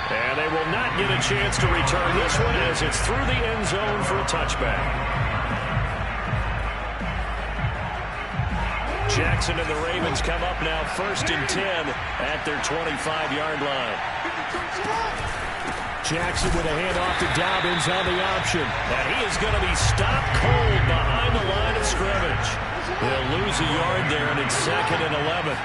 And they will not get a chance to return this one as it's through the end zone for a touchback. Jackson and the Ravens come up now 1st and 10 at their 25-yard line. Jackson with a handoff to Dobbins on the option. And he is going to be stopped cold behind the line of scrimmage. They'll lose a yard there, and it's 2nd and 11.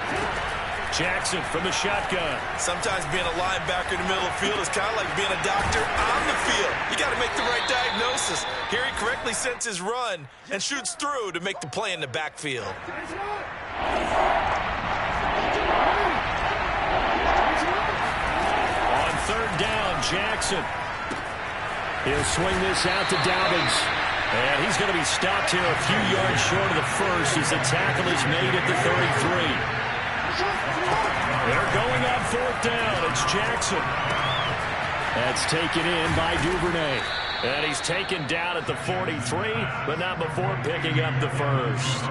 Jackson from the shotgun. Sometimes being a linebacker in the middle of the field is kind of like being a doctor on the field. You got to make the right diagnosis. Here he correctly sets his run and shoots through to make the play in the backfield. On 3rd down, Jackson. He'll swing this out to Dobbins. And he's going to be stopped here a few yards short of the first as the tackle is made at the 33. They're going on 4th down. It's Jackson. That's taken in by Duvernay. And he's taken down at the 43, but not before picking up the first.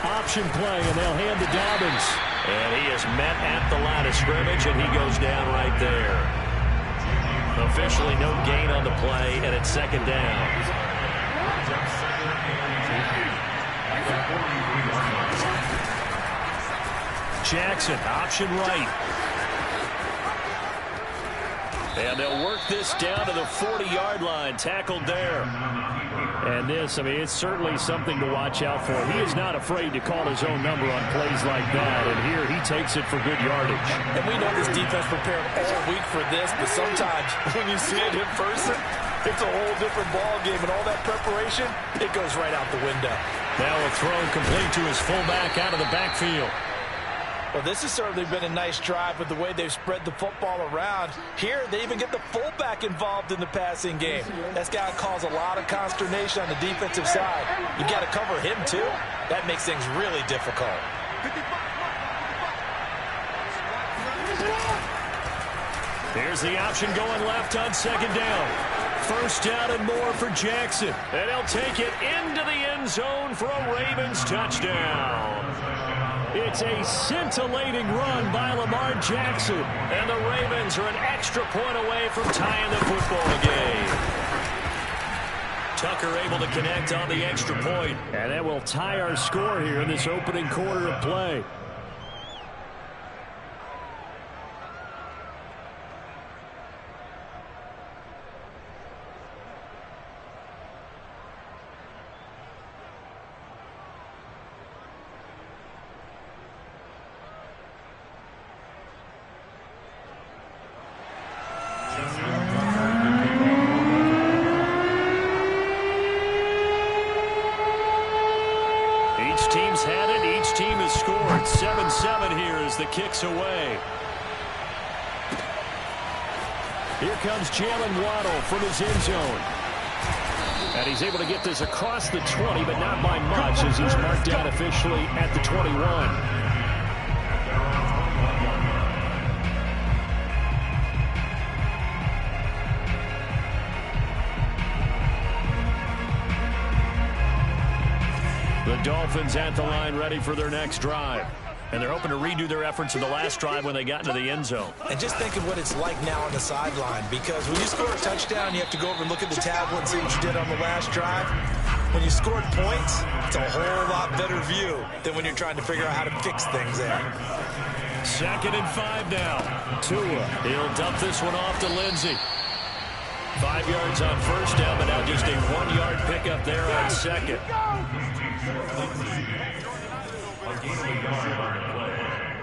Option play, and they'll hand to Dobbins. And he is met at the line of scrimmage, and he goes down right there. Officially no gain on the play, and it's 2nd down. Jackson, option right. And they'll work this down to the 40-yard line, tackled there. And this, I mean, it's certainly something to watch out for. He is not afraid to call his own number on plays like that, and here he takes it for good yardage. And we know this defense prepared all week for this, but sometimes when you see it in person, it's a whole different ball game, and all that preparation, it goes right out the window. Now a throw complete to his fullback out of the backfield. Well, this has certainly been a nice drive with the way they've spread the football around. Here, they even get the fullback involved in the passing game. That's got to cause a lot of consternation on the defensive side. You got to cover him, too. That makes things really difficult. Here's the option going left on 2nd down. 1st down and more for Jackson. And he'll take it into the end zone for a Ravens touchdown. It's a scintillating run by Lamar Jackson. And the Ravens are an extra point away from tying the football game. Tucker able to connect on the extra point. And that will tie our score here in this opening quarter of play. Scored 7-7 here as the kick's away. Here comes Jalen Waddle from his end zone. And he's able to get this across the 20, but not by much as he's marked down officially at the 21. The Dolphins at the line ready for their next drive. And they're hoping to redo their efforts in the last drive when they got into the end zone. And just think of what it's like now on the sideline, because when you score a touchdown, you have to go over and look at the tablet and see what you did on the last drive. When you scored points, it's a whole lot better view than when you're trying to figure out how to fix things there. 2nd and 5 now. Tua, he'll dump this one off to Lindsey. 5 yards on 1st down, but now just a 1-yard pickup there on 2nd.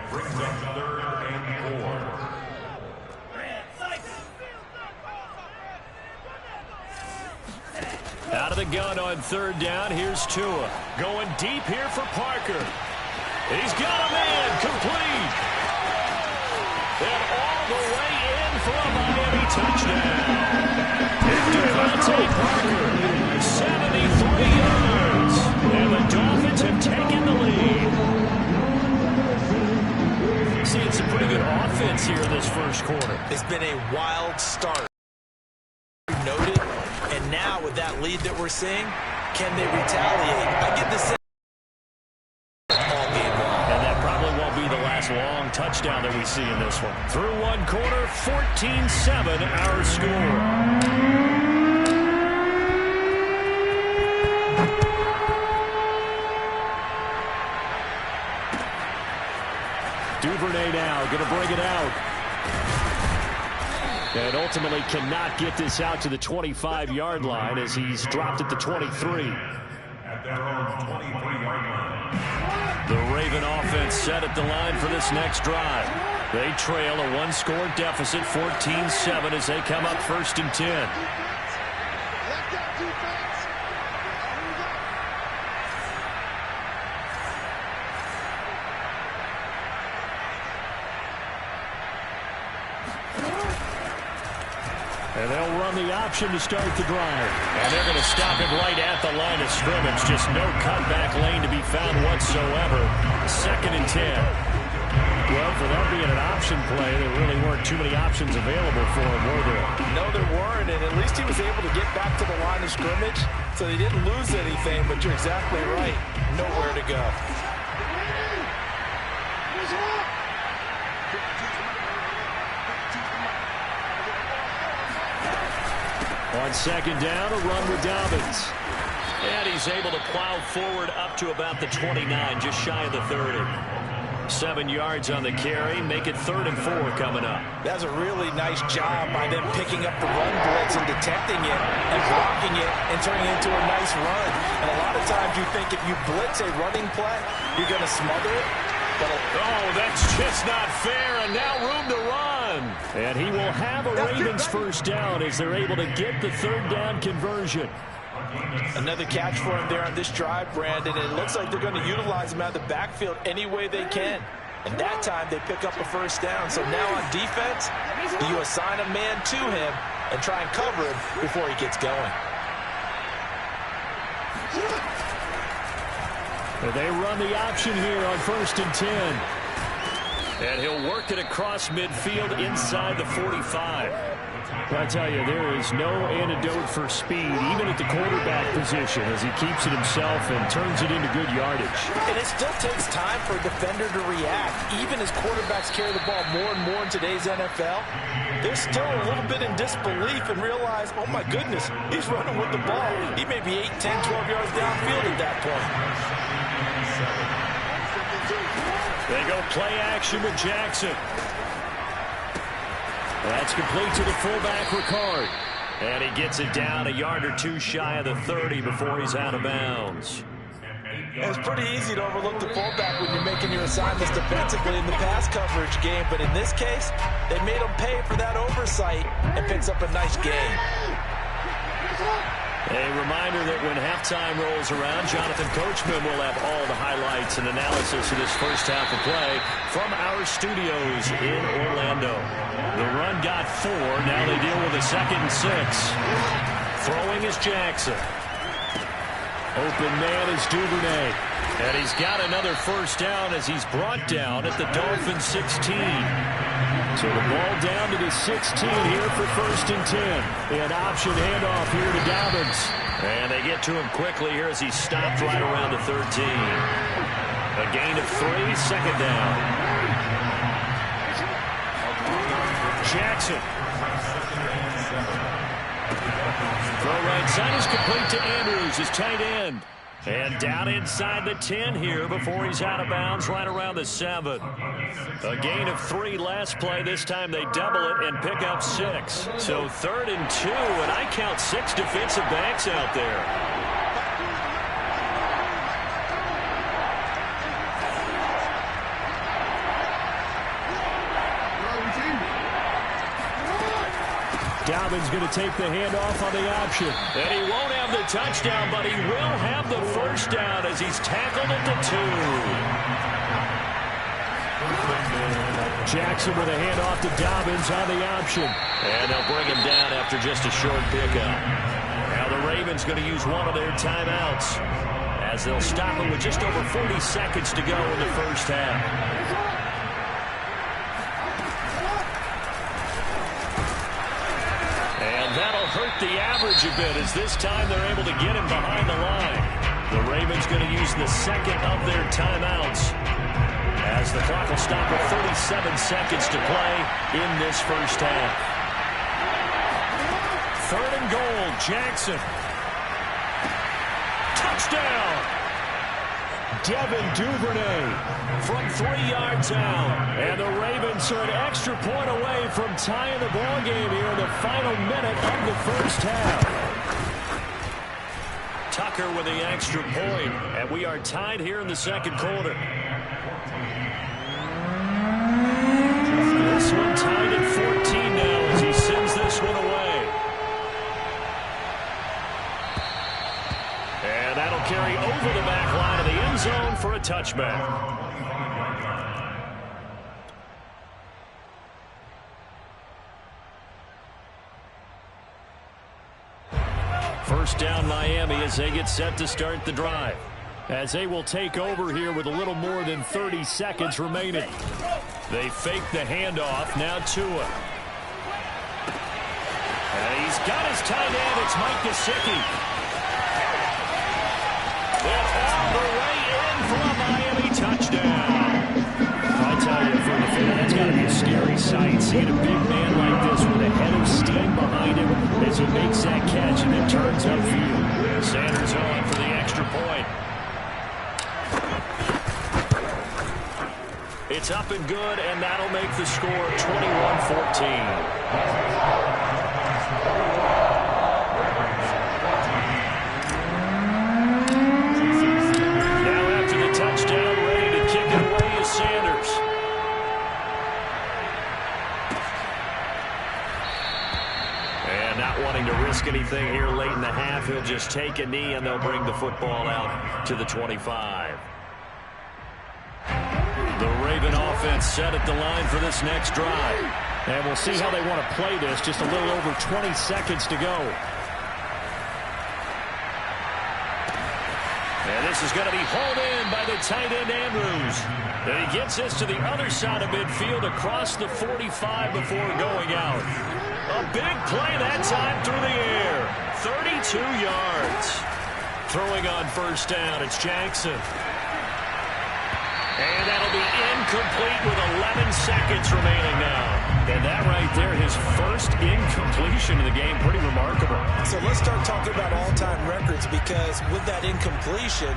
Brings up 3rd and 4. Out of the gun on 3rd down. Here's Tua. Going deep here for Parker. He's got a man complete. And all the way in for a Miami touchdown. Devontae Parker, 73 yards. And the Dolphins have taken the lead. Seeing some pretty good offense here in this first quarter. It's been a wild start. Noted. And now with that lead that we're seeing, can they retaliate? I get the sense all nice long touchdown that we see in this one. Through one quarter, 14-7 our score. Duvernay now going to bring it out. And ultimately cannot get this out to the 25-yard line as he's dropped at the 23. At their own 23-yard line. The Raven offense set at the line for this next drive. They trail a one-score deficit, 14-7, as they come up 1st and 10. And they'll run the option to start the drive. And they're going to stop him right at the line of scrimmage. Just no cutback lane to be found whatsoever. 2nd and 10. Well, for that being an option play, there really weren't too many options available for him, were there? No, there weren't, and at least he was able to get back to the line of scrimmage, so he didn't lose anything, but you're exactly right. Nowhere to go. On 2nd down, a run with Dobbins. And he's able to plow forward up to about the 29, just shy of the 30. 7 yards on the carry, make it 3rd and 4 coming up. That's a really nice job by them picking up the run blitz and detecting it and blocking it and turning it into a nice run. And a lot of times you think if you blitz a running play, you're going to smother it. Oh, that's just not fair, and now room to run. And he will have a Ravens 1st down as they're able to get the 3rd down conversion. Another catch for him there on this drive, Brandon. It looks like they're going to utilize him out of the backfield any way they can. And that time they pick up a 1st down. So now on defense, you assign a man to him and try and cover him before he gets going. They run the option here on 1st and 10. And he'll work it across midfield inside the 45. I tell you, there is no antidote for speed, even at the quarterback position, as he keeps it himself and turns it into good yardage. And it still takes time for a defender to react. Even as quarterbacks carry the ball more and more in today's NFL, they're still a little bit in disbelief and realize, oh my goodness, he's running with the ball. He may be 8, 10, 12 yards downfield at that point. They go play action with Jackson. That's complete to the fullback, Ricard. And he gets it down a yard or two shy of the 30 before he's out of bounds. It's pretty easy to overlook the fullback when you're making your assignments defensively in the pass coverage game. But in this case, they made him pay for that oversight and picks up a nice gain. A reminder that when halftime rolls around, Jonathan Coachman will have all the highlights and analysis of this 1st half of play from our studios in Orlando. The run got 4. Now they deal with a 2nd and 6. Throwing is Jackson. Open man is Duvernay. And he's got another 1st down as he's brought down at the Dolphins 16. So the ball down to the 16 here for 1st and 10. An option handoff here to Dobbins. And they get to him quickly here as he's stopped right around the 13. A gain of 3, 2nd down. Jackson. Throw right side is complete to Andrews, his tight end. And down inside the 10 here before he's out of bounds right around the 7. A gain of 3 last play. This time they double it and pick up 6. So 3rd and 2, and I count 6 defensive backs out there. Dobbins going to take the handoff on the option. And he won't have the touchdown, but he will have the 1st down as he's tackled at the 2. Jackson with a handoff to Dobbins on the option. And they'll bring him down after just a short pickup. Now the Ravens going to use one of their timeouts as they'll stop him with just over 40 seconds to go in the 1st half. That'll hurt the average a bit as this time they're able to get him behind the line. The Ravens going to use the 2nd of their timeouts as the clock will stop at 7 seconds to play in this first half. 3rd and goal, Jackson. Touchdown! Devin Duvernay from 3 yards out. And the Ravens are an extra point away from tying the ball game here in the final minute of the first half. Tucker with the extra point, and we are tied here in the second quarter. This one tied at 14 now as he sends this one away. And that'll carry over the back line of the end zone for a touchback. First down Miami as they get set to start the drive. As they will take over here with a little more than 30 seconds remaining. They fake the handoff. Now Tua. And he's got his tight end. It's Mike Gesicki. And all the way in for a Miami touchdown. I tell you, for a defender, that's got to be a scary sight. Seeing a big man like this with a head of steam behind him as he makes that catch and then turns upfield. Sanders on for the extra point. It's up and good, and that'll make the score 21-14. To risk anything here late in the half, he'll just take a knee and they'll bring the football out to the 25. The Raven offense set at the line for this next drive. And we'll see how they want to play this. Just a little over 20 seconds to go. And this is going to be hauled in by the tight end Andrews. And he gets this to the other side of midfield across the 45 before going out. A big play that time through the air. 32 yards. Throwing on first down, it's Jackson. And that'll be incomplete with 11 seconds remaining now. And that right there, his first incompletion of the game, pretty remarkable. So let's start talking about all-time records, because with that incompletion,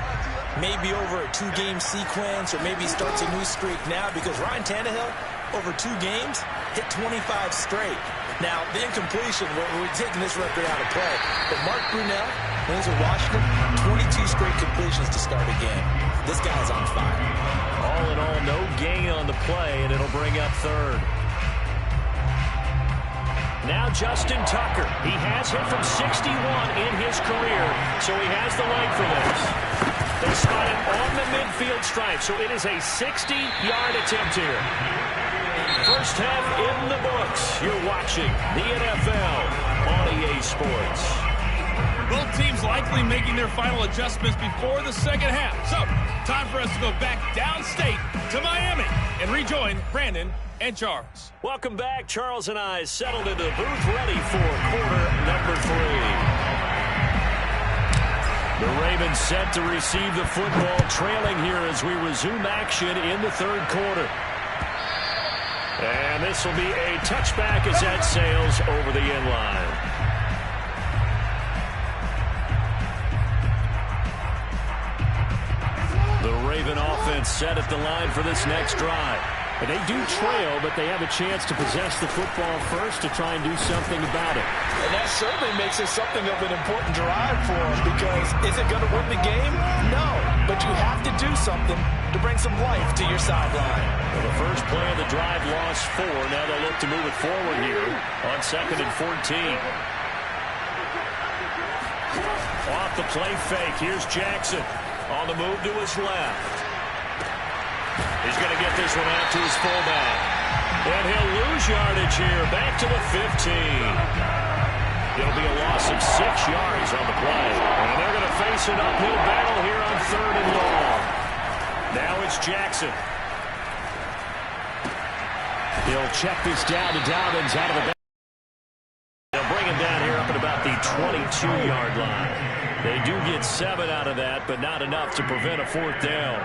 maybe over a 2-game sequence, or maybe starts a new streak now, because Ryan Tannehill, over 2 games, hit 25 straight. Now, the incompletion, we're taking this record out of play. But Mark Brunell, when he was in Washington, 22 straight completions to start a game. This guy's on fire. All in all, no gain on the play, and it'll bring up third. Now Justin Tucker. He has hit from 61 in his career, so he has the leg for this. They spot him on the midfield stripe, so it is a 60-yard attempt here. First half in the books. You're watching the NFL on EA Sports. Both teams likely making their final adjustments before the second half. So, time for us to go back downstate to Miami and rejoin Brandon and Charles. Welcome back. Charles and I settled into the booth ready for quarter number 3. The Ravens set to receive the football, trailing here as we resume action in the third quarter. And this will be a touchback as that sails over the end line. The Raven offense set at the line for this next drive. And they do trail, but they have a chance to possess the football first to try and do something about it. And that certainly makes it something of an important drive for them, because is it going to win the game? No. But you have to do something to bring some life to your sideline. Well, the first play of the drive lost 4. Now they'll look to move it forward here on 2nd and 14. Off the play fake. Here's Jackson on the move to his left. He's going to get this one out to his fullback. And he'll lose yardage here. Back to the 15. It'll be a loss of 6 yards on the play. And they're going to face an uphill battle here on 3rd and long. Now it's Jackson. He'll check this down to Dobbins out of the back. They'll bring him down here up at about the 22-yard line. They do get 7 out of that, but not enough to prevent a 4th down.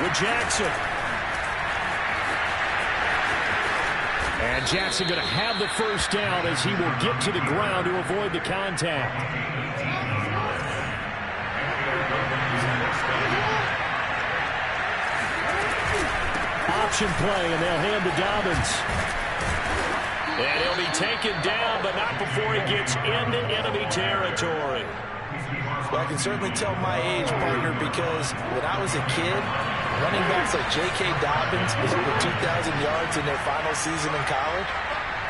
to Jackson. And Jackson going to have the first down as he will get to the ground to avoid the contact. Option play, and they'll hand to Dobbins. And he'll be taken down, but not before he gets into enemy territory. Well, I can certainly tell my age, partner, because when I was a kid, running backs like J.K. Dobbins was over 2,000 yards in their final season in college.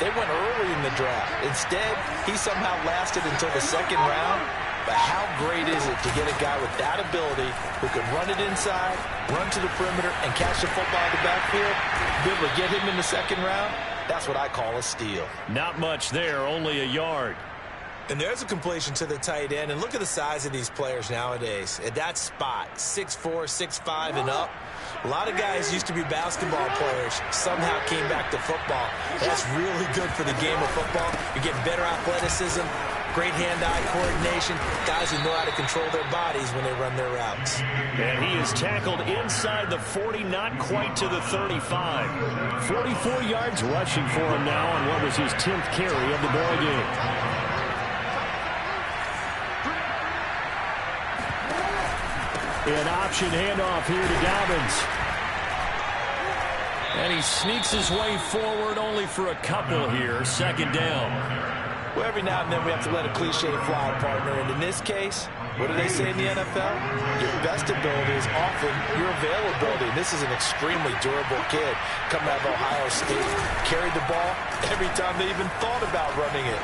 They went early in the draft. Instead, he somehow lasted until the second round. But how great is it to get a guy with that ability who can run it inside, run to the perimeter, and catch the football in the backfield? Be able to get him in the second round? That's what I call a steal. Not much there, only a yard. And there's a completion to the tight end. And look at the size of these players nowadays. At that spot, 6'4", 6'5", and up. A lot of guys used to be basketball players, somehow came back to football. That's really good for the game of football. You're getting better athleticism, great hand-eye coordination, guys who know how to control their bodies when they run their routes. And he is tackled inside the 40, not quite to the 35. 44 yards rushing for him now on what was his 10th carry of the ball game. An option handoff here to Dobbins. And he sneaks his way forward only for a couple here. Second down. Well, every now and then we have to let a cliche fly, partner. And in this case, what do they say in the NFL? Your best ability is often your availability. And this is an extremely durable kid coming out of Ohio State. Carried the ball every time they even thought about running it.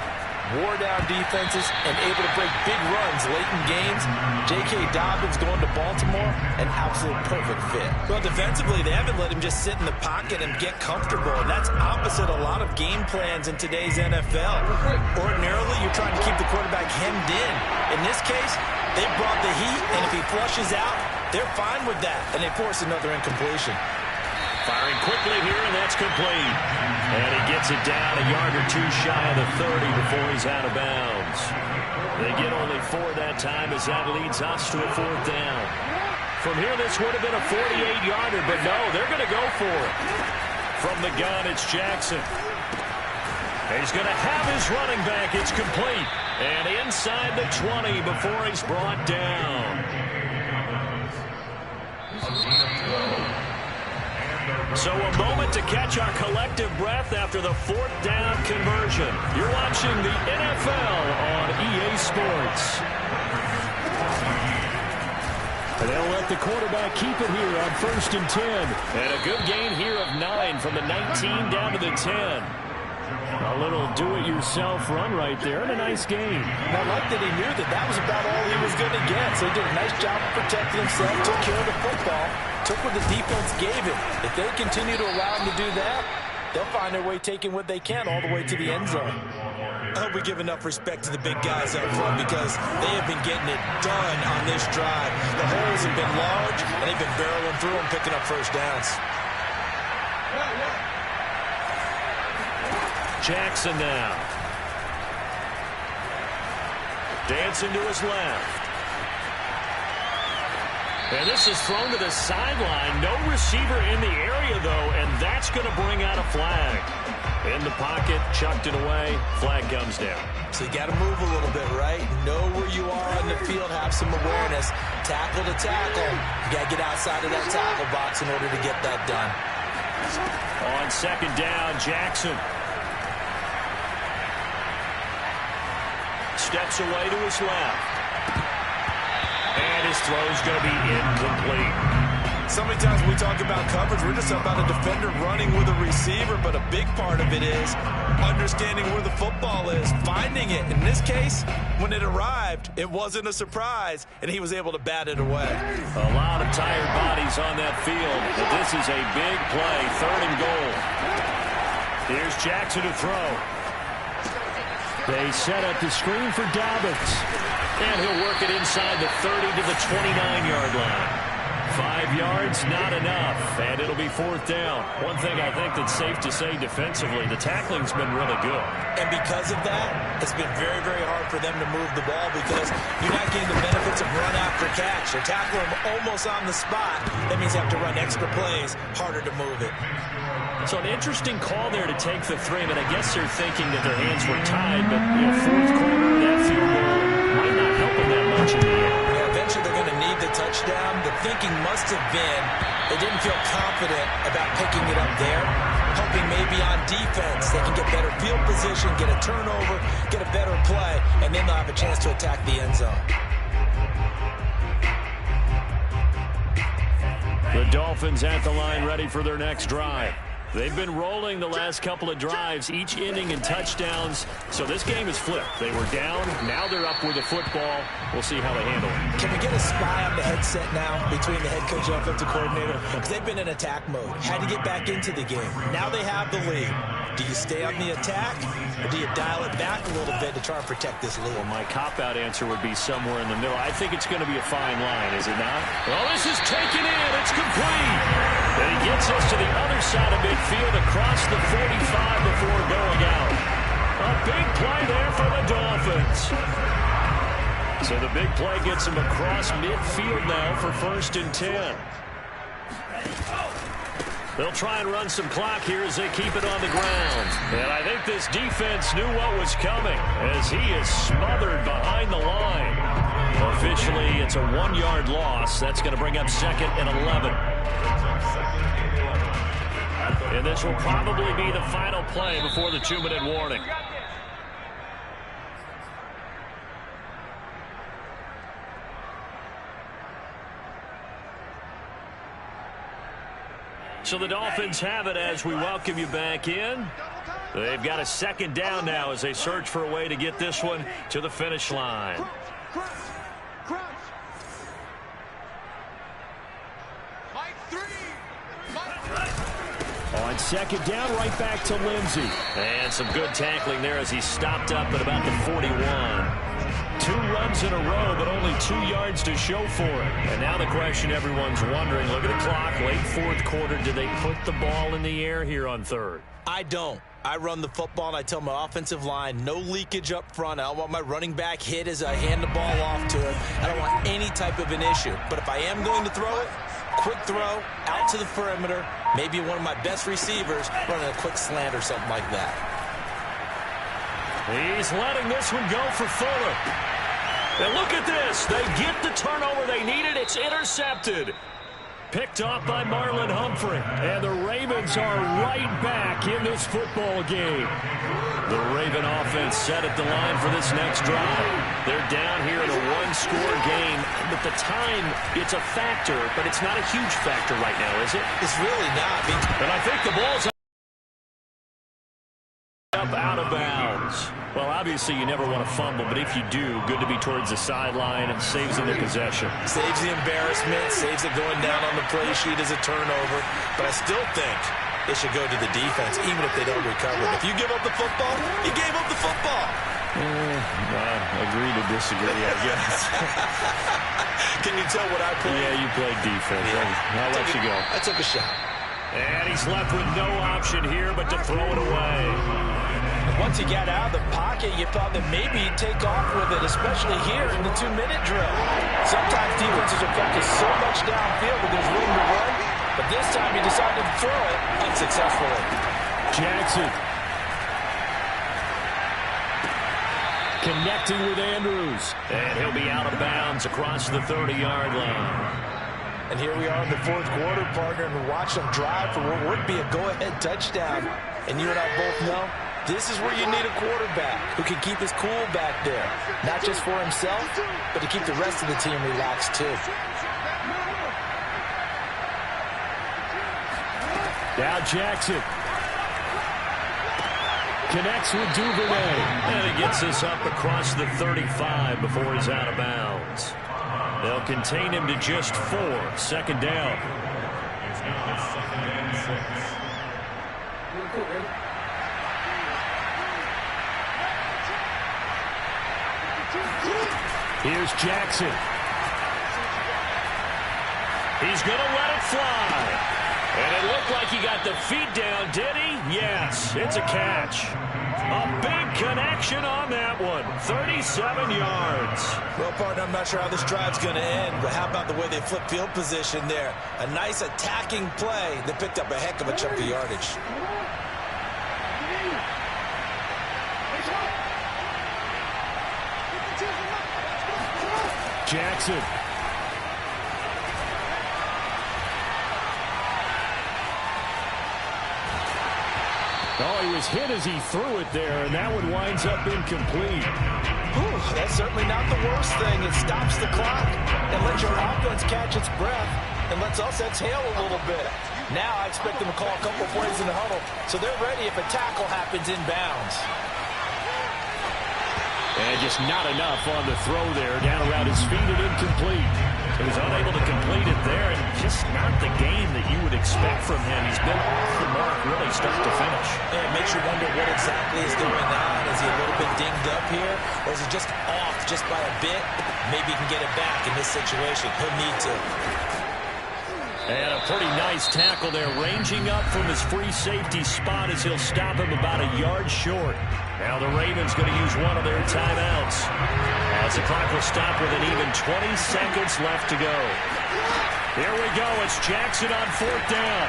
Wore down defenses and able to break big runs late in games. J.K. Dobbins going to Baltimore, an absolute perfect fit. Well, defensively, they haven't let him just sit in the pocket and get comfortable, and that's opposite a lot of game plans in today's NFL. Ordinarily, you're trying to keep the quarterback hemmed in. In this case, they brought the heat, and if he flushes out, they're fine with that, and they force another incompletion. Firing quickly here, and that's complete. And he gets it down a yard or two shy of the 30 before he's out of bounds. They get only 4 that time as that leads us to a 4th down. From here, this would have been a 48-yarder, but no, they're going to go for it. From the gun, it's Jackson. He's going to have his running back. It's complete. And inside the 20 before he's brought down. So a moment to catch our collective breath after the 4th down conversion. You're watching the NFL on EA Sports. And they'll let the quarterback keep it here on 1st and 10. And a good gain here of 9 from the 19 down to the 10. A little do-it-yourself run right there, and a nice game. And I like that he knew that that was about all he was going to get. So he did a nice job of protecting himself, took care of the football, took what the defense gave him. If they continue to allow him to do that, they'll find their way taking what they can all the way to the end zone. I hope we give enough respect to the big guys up front because they have been getting it done on this drive. The holes have been large, and they've been barreling through and picking up first downs. Jackson now. Dancing to his left. And this is thrown to the sideline. No receiver in the area, though, and that's going to bring out a flag. In the pocket, chucked it away. Flag comes down. So you got to move a little bit, right? Know where you are on the field, have some awareness. Tackle to tackle. You got to get outside of that tackle box in order to get that done. On 2nd down, Jackson. Steps away to his left. And his throw's going to be incomplete. So many times when we talk about coverage, we're just about a defender running with a receiver, but a big part of it is understanding where the football is, finding it. In this case, when it arrived, it wasn't a surprise, and he was able to bat it away. A lot of tired bodies on that field, but this is a big play, 3rd and goal. Here's Jackson to throw. They set up the screen for Dobbins. And he'll work it inside the 30 to the 29-yard line. 5 yards, not enough, and it'll be 4th down. One thing I think that's safe to say defensively, the tackling's been really good. And because of that, it's been very, very hard for them to move the ball because you're not getting the benefits of run after catch. They're tackling them almost on the spot. That means you have to run extra plays, harder to move it. So an interesting call there to take the 3, but I guess they're thinking that their hands were tied, but 4th quarter, that field goal might not help them that much in the end. Yeah, eventually they're going to need the touchdown. The thinking must have been they didn't feel confident about picking it up there, hoping maybe on defense they can get better field position, get a turnover, get a better play, and then they'll have a chance to attack the end zone. The Dolphins at the line ready for their next drive. They've been rolling the last couple of drives, each ending in touchdowns. So this game is flipped. They were down. Now they're up with the football. We'll see how they handle it. Can we get a spy on the headset now between the head coach and offensive coordinator? Because they've been in attack mode. Had to get back into the game. Now they have the lead. Do you stay on the attack, or do you dial it back a little bit to try and protect this lead? Well, my cop-out answer would be somewhere in the middle. I think it's going to be a fine line, is it not? Well, this is taken in. It's complete. And he gets us to the other side of midfield across the 45 before going out. A big play there for the Dolphins. So the big play gets him across midfield now for 1st and 10. They'll try and run some clock here as they keep it on the ground. And I think this defense knew what was coming as he is smothered behind the line. Officially, it's a 1-yard loss. That's going to bring up 2nd and 11. And this will probably be the final play before the 2-minute warning. So the Dolphins have it as we welcome you back in. They've got a 2nd down now as they search for a way to get this one to the finish line. On 2nd down, right back to Lindsey. And some good tackling there as he stopped up at about the 41. 2 runs in a row, but only 2 yards to show for it. And now the question everyone's wondering, look at the clock, late 4th quarter, do they put the ball in the air here on 3rd? I don't. I run the football, and I tell my offensive line, no leakage up front. I don't want my running back hit as I hand the ball off to him. I don't want any type of an issue. But if I am going to throw it, quick throw, out to the perimeter, maybe one of my best receivers running a quick slant or something like that. He's letting this one go for Fuller. And look at this. They get the turnover they needed. It's intercepted. Picked off by Marlon Humphrey. And the Ravens are right back in this football game. The Raven offense set at the line for this next drive. They're down here in a 1-score game. But the time, it's a factor, but it's not a huge factor right now, is it? It's really not. And I think the ball's up out of bounds. Well, obviously you never want to fumble, but if you do, good to be towards the sideline and saves them the possession. Saves the embarrassment, saves it going down on the play sheet as a turnover. But I still think it should go to the defense, even if they don't recover. If you give up the football, you gave up the football. Agree to disagree, I guess. Can you tell what I played? Yeah, you played defense. Yeah. I'll let you go. I took a shot. And he's left with no option here but to throw it away. Once he got out of the pocket, you thought that maybe he'd take off with it, especially here in the 2-minute drill. Sometimes defenses are focused so much downfield that there's room to run, but this time he decided to throw it unsuccessfully. Jackson. Connecting with Andrews. And he'll be out of bounds across the 30-yard line. And here we are in the 4th quarter, partner, and watch them drive for what would be a go-ahead touchdown. And you and I both know this is where you need a quarterback who can keep his cool back there. Not just for himself, but to keep the rest of the team relaxed too. Now Jackson. Connects with Duvernay. And he gets us up across the 35 before he's out of bounds. They'll contain him to just 4. 2nd down. Here's Jackson. He's going to let it fly. And it looked like he got the feet down, did he? Yes, it's a catch. A big connection on that one. 37 yards. Well, partner, I'm not sure how this drive's going to end, but how about the way they flip field position there? A nice attacking play that picked up a heck of a chunk of yardage. Jackson. Oh, he was hit as he threw it there, and that one winds up incomplete. Whew, that's certainly not the worst thing. It stops the clock and lets your offense catch its breath and lets us exhale a little bit. Now I expect them to call a couple plays in the huddle, so they're ready if a tackle happens inbounds. And just not enough on the throw there. Down around his feet and incomplete. He was unable to complete it there, and just not the game that you would expect from him. He's been off the mark really start to finish. Yeah, it makes you wonder what exactly is going on. Is he a little bit dinged up here, or is he just off just by a bit? Maybe he can get it back in this situation. He'll need to. And a pretty nice tackle there, ranging up from his free safety spot as he'll stop him about a yard short. Now the Ravens going to use one of their timeouts as the clock will stop with an even 20 seconds left to go. Here we go. It's Jackson on fourth down.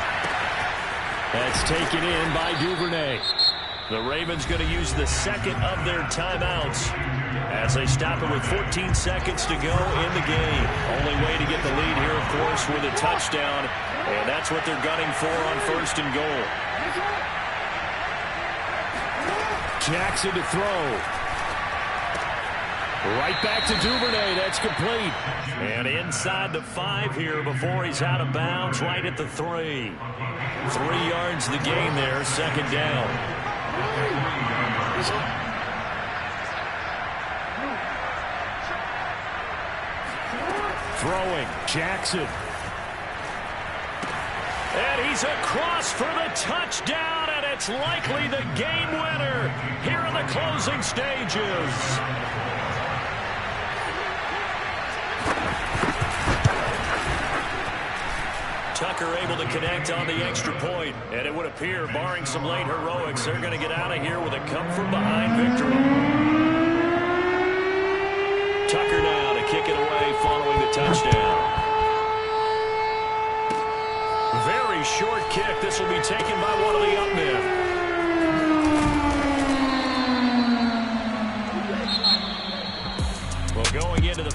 That's taken in by Duvernay. The Ravens going to use the second of their timeouts as they stop it with 14 seconds to go in the game. Only way to get the lead here, of course, with a touchdown, and that's what they're gunning for on first and goal. Jackson to throw. Right back to Duvernay. That's complete. And inside the 5 here before he's out of bounds, right at the 3. 3 yards the gain there, second down. Throwing, Jackson. And he's across for the touchdown, and it's likely the game winner here in the closing stages. Tucker able to connect on the extra point, and it would appear, barring some late heroics, they're going to get out of here with a come-from-behind victory. Tucker now to kick it away following the touchdown. Very short kick. This will be taken by one of the up men. Well, going into the